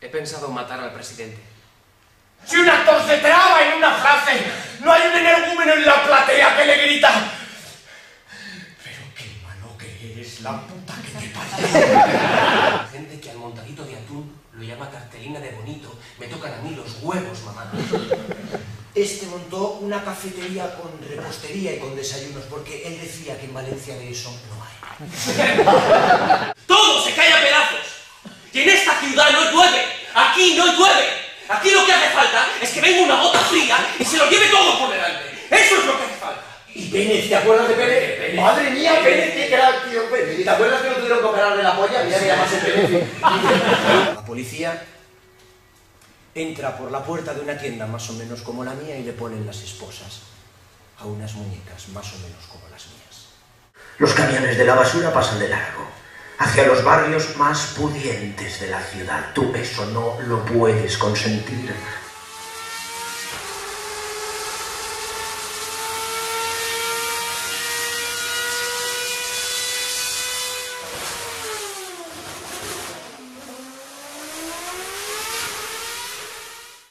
He pensado matar al presidente. Si un actor se traba en una frase, no hay un energúmeno en la platea que le grita: pero qué malo que eres, la puta que te parió. La gente que al montadito de atún lo llama cartelina de bonito, me tocan a mí los huevos, mamá. Este montó una cafetería con repostería y con desayunos, porque él decía que en Valencia de eso no hay. Todo se cae a pedazos. Y en esta ciudad no llueve. Aquí no llueve. Aquí lo que hace falta es que venga una gota fría y se lo lleve todo por delante. Eso es lo que hace falta. ¿Y Pérez? ¿Te acuerdas de Pérez? Madre mía, Pérez, qué crack, tío, Pérez. ¿Te acuerdas que no tuvieron que operarle la polla? Mira que llamarse Pérez. La policía entra por la puerta de una tienda más o menos como la mía y le ponen las esposas a unas muñecas más o menos como las mías. Los camiones de la basura pasan de largo hacia los barrios más pudientes de la ciudad. Tú eso no lo puedes consentir.